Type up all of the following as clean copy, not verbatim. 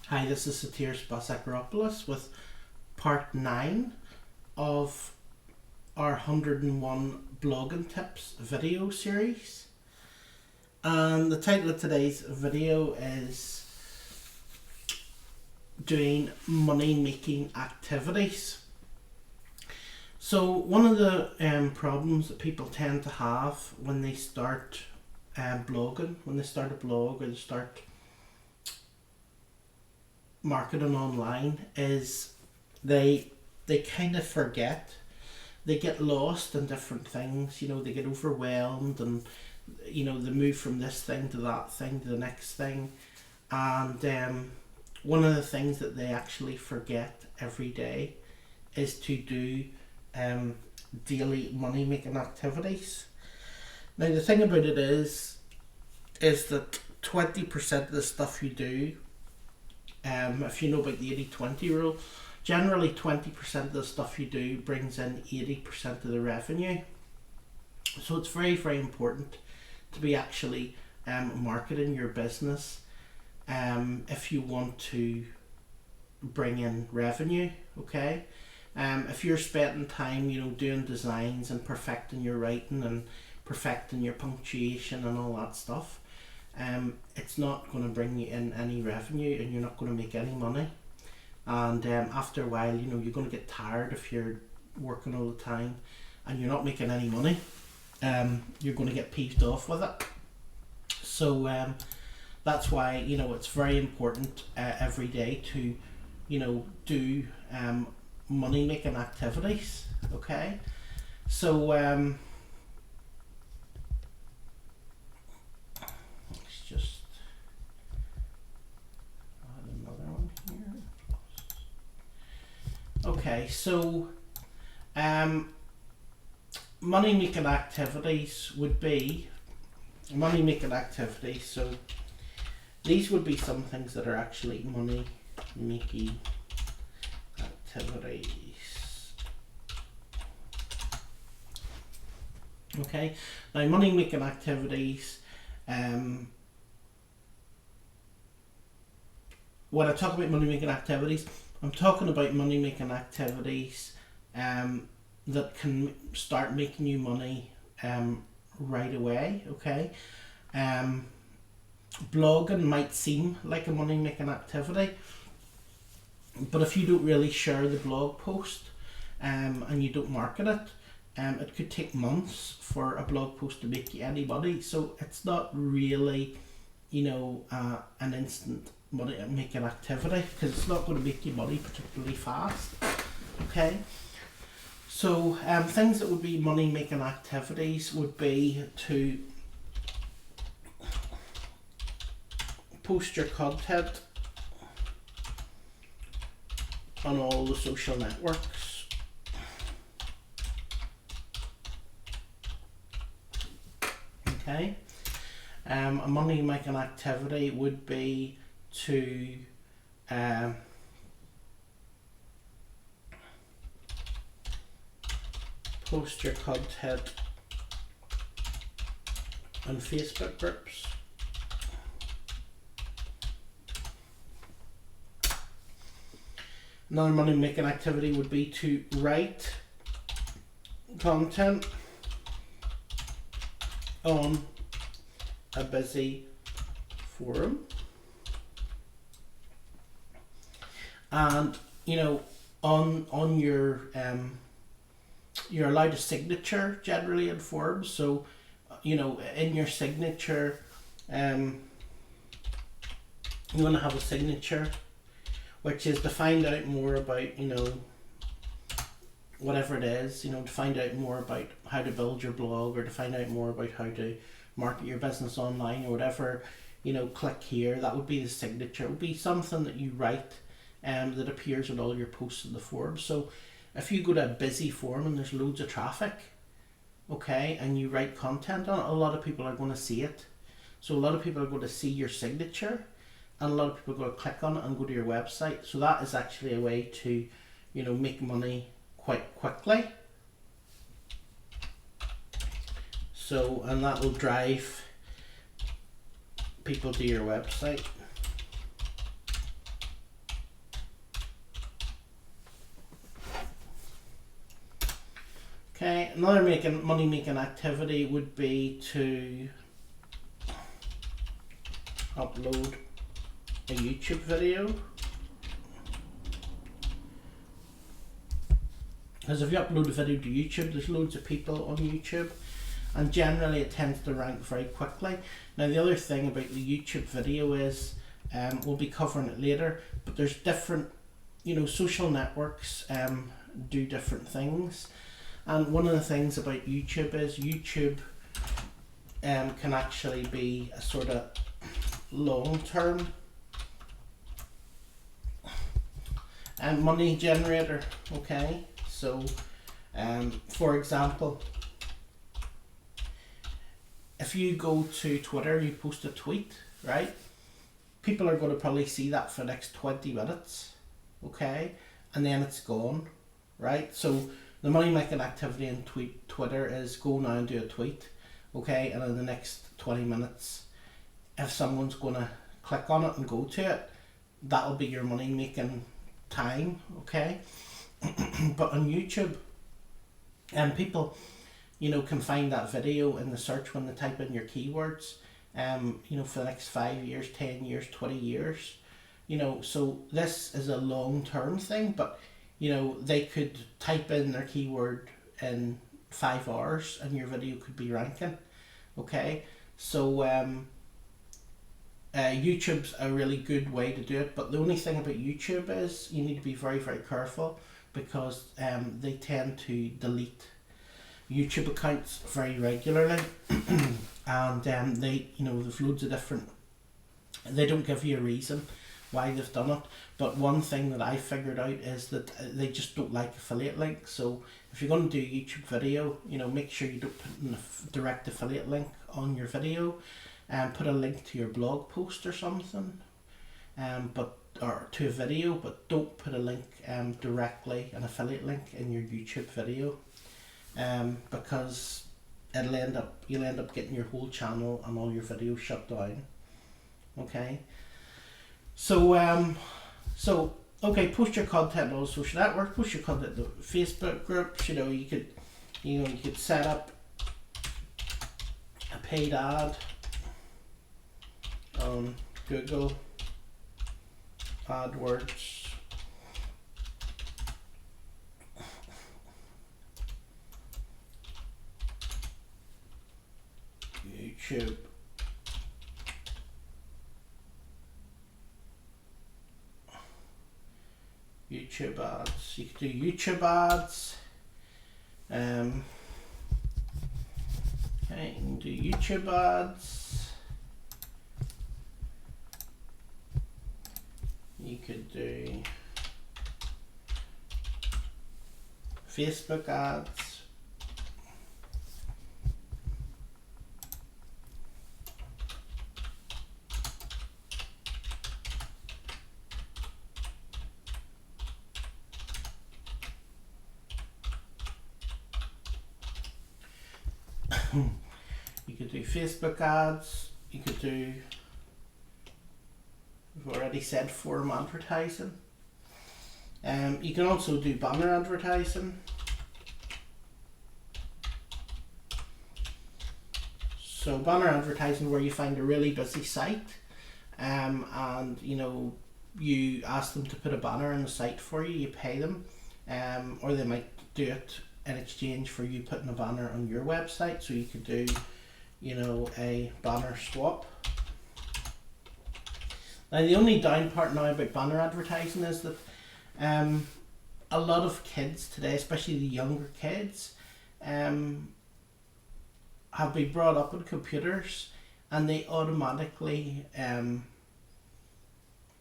Hi, this is Satiris Basakaropoulos with part 9 of our 101 blogging tips video series. And the title of today's video is doing money making activities. So one of the problems that people tend to have when they start blogging, when they start a blog or they start marketing online, is they kind of forget. They get lost in different things, they get overwhelmed, and they move from this thing to that thing to the next thing. And one of the things that they actually forget every day is to do daily money making activities. Now the thing about it is that 20% of the stuff you do, if you know about the 80-20 rule, generally 20% of the stuff you do brings in 80% of the revenue. So it's very, very important to be actually marketing your business if you want to bring in revenue, okay? If you're spending time, doing designs and perfecting your writing and perfecting your punctuation and all that stuff, it's not going to bring you in any revenue and you're not going to make any money. And after a while, you're going to get tired if you're working all the time and you're not making any money. You're going to get peeved off with it. So that's why it's very important every day to do money making activities. Okay, so let's just add another one here. Okay, so money making activities would be so these would be some things that are actually money making activities. Okay, now money making activities, when I talk about money making activities, I'm talking about money making activities that can start making you money right away. Okay, blogging might seem like a money making activity, but if you don't really share the blog post and you don't market it, it could take months for a blog post to make you any money. So it's not really an instant money making activity, because it's not going to make you money particularly fast. Okay, so things that would be money making activities would be to post your content on all the social networks. Okay, a money making activity would be to post your content on Facebook groups. Another money making activity would be to write content on a busy forum. And on your you're allowed a signature generally in forums. So in your signature, you want to have a signature which is to find out more about whatever it is, to find out more about how to build your blog, or to find out more about how to market your business online, or whatever. Click here. That would be the signature. It would be something that you write that appears in all your posts in the forum. So if you go to a busy forum and there's loads of traffic, okay, and you write content on it, a lot of people are going to see it. So a lot of people are going to see your signature, and a lot of people are going to click on it and go to your website. So that is actually a way to make money quite quickly. So, and that will drive people to your website. Okay, another money making activity would be to upload a YouTube video. Because if you upload a video to YouTube, there's loads of people on YouTube, and generally it tends to rank very quickly. Now the other thing about the YouTube video is, we'll be covering it later, but there's different, social networks do different things. And one of the things about YouTube is YouTube can actually be a sort of long-term money generator, okay? So, for example, if you go to Twitter, you post a tweet, right? People are going to probably see that for the next 20 minutes, okay? And then it's gone, right? So the money making activity in Twitter is go now and do a tweet, okay? And in the next 20 minutes, if someone's going to click on it and go to it, that'll be your money making time, okay? But on YouTube, people, can find that video in the search when they type in your keywords, for the next 5 years, 10 years, 20 years, so this is a long-term thing, but, they could type in their keyword in 5 hours and your video could be ranking, okay? So, YouTube's a really good way to do it, but the only thing about YouTube is you need to be very, very careful, because they tend to delete YouTube accounts very regularly, and there's loads of different. They don't give you a reason why they've done it, but one thing that I figured out is that they just don't like affiliate links. So if you're going to do a YouTube video, make sure you don't put a direct affiliate link on your video, and put a link to your blog post or something, or to a video, but don't put a link directly, an affiliate link in your YouTube video, because you'll end up getting your whole channel and all your videos shut down. Okay, so okay, post your content on all social networks, post your content to Facebook groups. You could set up a paid ad on Google AdWords, YouTube ads. You could do YouTube ads. Okay, you can do YouTube ads. You could do Facebook ads. You could do Facebook ads. You could do, we've already said, forum advertising. You can also do banner advertising. So banner advertising, where you find a really busy site, and you ask them to put a banner on the site for you. You pay them, or they might do it in exchange for you putting a banner on your website. So you could do, a banner swap. Now the only down part now about banner advertising is that a lot of kids today, especially the younger kids, have been brought up with computers, and they automatically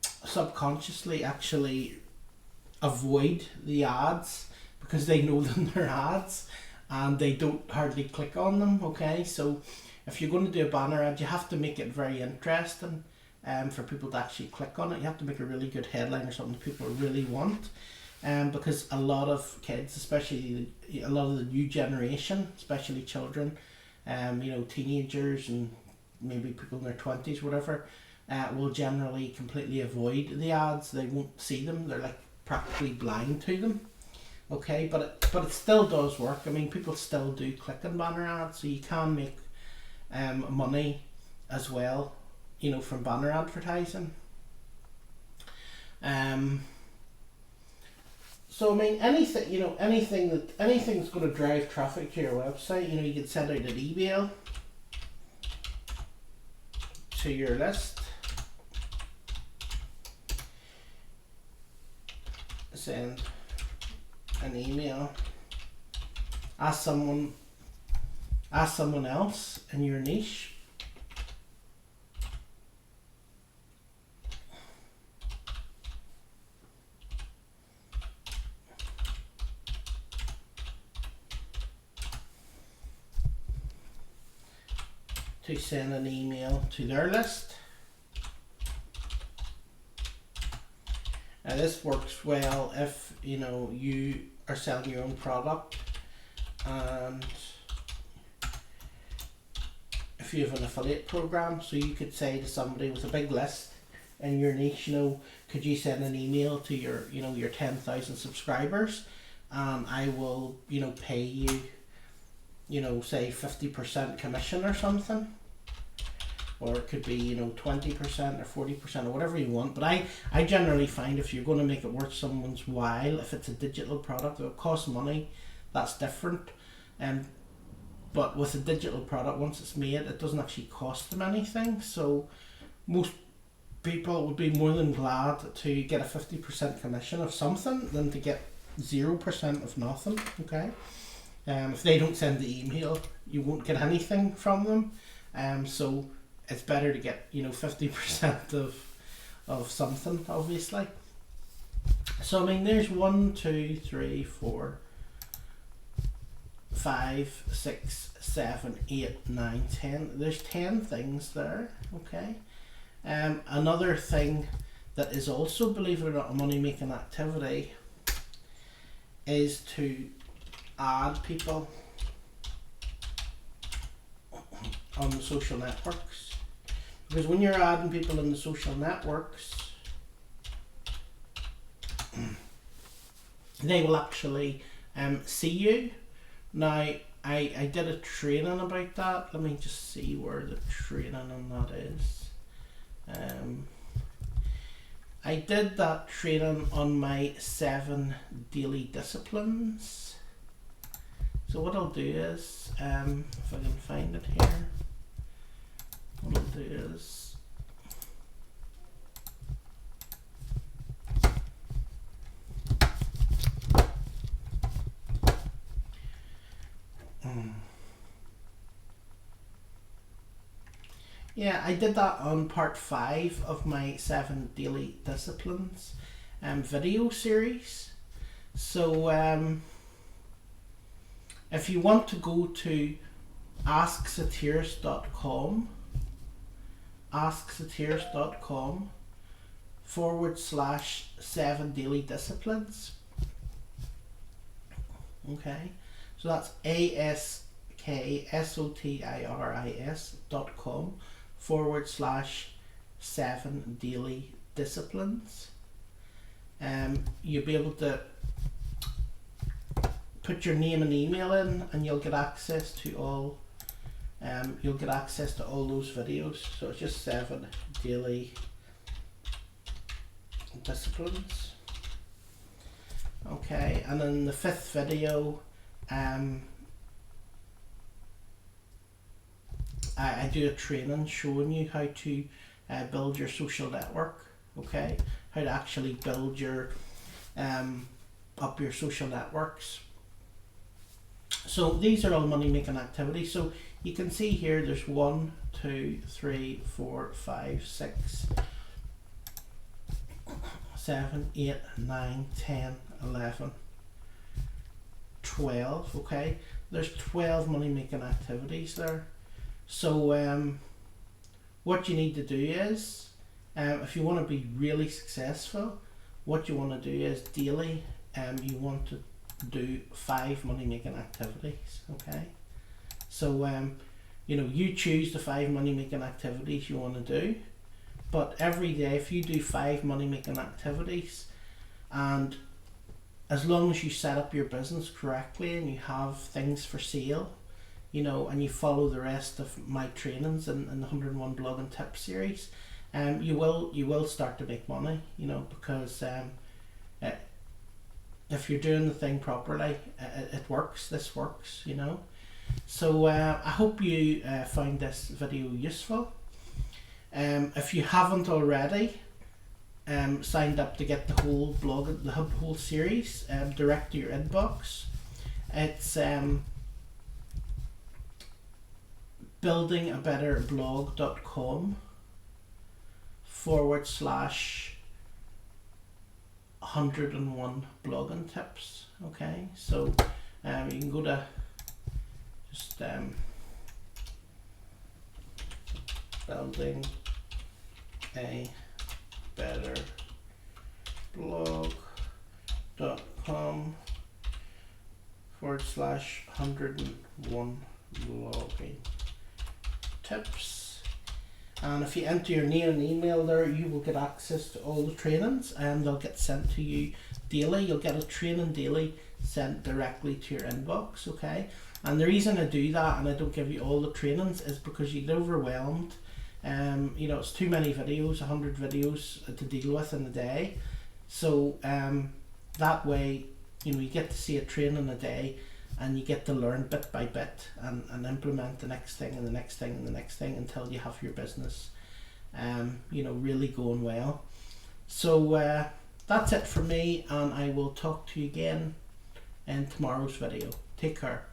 subconsciously actually avoid the ads, because they know them they're ads and they don't hardly click on them. Okay, so if you're going to do a banner ad, you have to make it very interesting for people to actually click on it. You have to make a really good headline or something people really want, because a lot of kids, especially a lot of the new generation, especially children, teenagers and maybe people in their 20s, whatever, will generally completely avoid the ads. They won't see them. They're like practically blind to them. Okay, but it still does work. I mean, people still do click on banner ads, so you can make money as well, you know, from banner advertising. So I mean, anything, you know, anything's going to drive traffic to your website. You know, you can send out an email to your list, send an email, ask someone else in your niche to send an email to their list. Now this works well if, you know, you are selling your own product, and if you have an affiliate program, so you could say to somebody with a big list in your niche, you know, could you send an email to your, you know, your 10,000 subscribers, and I will, you know, pay you, you know, say 50% commission or something, or it could be, you know, 20% or 40% or whatever you want. But I generally find if you're going to make it worth someone's while, if it's a digital product, it'll cost money, that's different. But with a digital product, once it's made, it doesn't actually cost them anything. So most people would be more than glad to get a 50% commission of something than to get 0% of nothing. Okay. If they don't send the email, you won't get anything from them. So it's better to get, you know, 50% of something, obviously. So I mean, there's 1, 2, 3, 4, 5, 6, 7, 8, 9, 10. There's 10 things there. Okay. Another thing that is also, believe it or not, a money making activity is to add people on the social networks, because when you're adding people in the social networks, they will actually see you. Now I did a training about that. Let me just see where the training on that is. I did that training on my 7 daily disciplines. So what I'll do is, if I can find it here, what I'll do is, yeah, I did that on part 5 of my 7 daily disciplines video series. So if you want to go to asksatirus.com /7 daily disciplines. Okay, so that's asksatirus.com /7 daily disciplines. You'll be able to put your name and email in, and you'll get access to all those videos. So it's just 7 daily disciplines. Okay, and in the 5th video, I do a training showing you how to build your social network. Okay, how to actually build your up your social networks. So these are all money making activities. So you can see here there's 1, 2, 3, 4, 5, 6, 7, 8, 9, 10, 11, 12. Okay, there's 12 money making activities there. So what you need to do is, if you want to be really successful, what you want to do is daily, you want to do 5 money making activities. Okay, so you know, you choose the 5 money making activities you want to do, but every day if you do 5 money making activities, and as long as you set up your business correctly and you have things for sale, you know, and you follow the rest of my trainings in the 101 blog and tip series, you will start to make money, you know, because uh, if you're doing the thing properly, it works. This works, you know. So I hope you found this video useful. If you haven't already signed up to get the whole blog, the whole series direct to your inbox, it's buildingabetterblog.com/101 blogging tips. Okay, so you can go to just building a better blog.com/101 blogging tips, and if you enter your name and email there, you will get access to all the trainings, and they'll get sent to you daily. You'll get a training daily sent directly to your inbox. Okay, and the reason I do that and I don't give you all the trainings is because you get overwhelmed. You know, it's too many videos, 100 videos to deal with in a day. So that way, you know, you get to see a training a day, and you get to learn bit by bit and implement the next thing and the next thing and the next thing until you have your business, you know, really going well. So that's it for me, and I will talk to you again in tomorrow's video. Take care.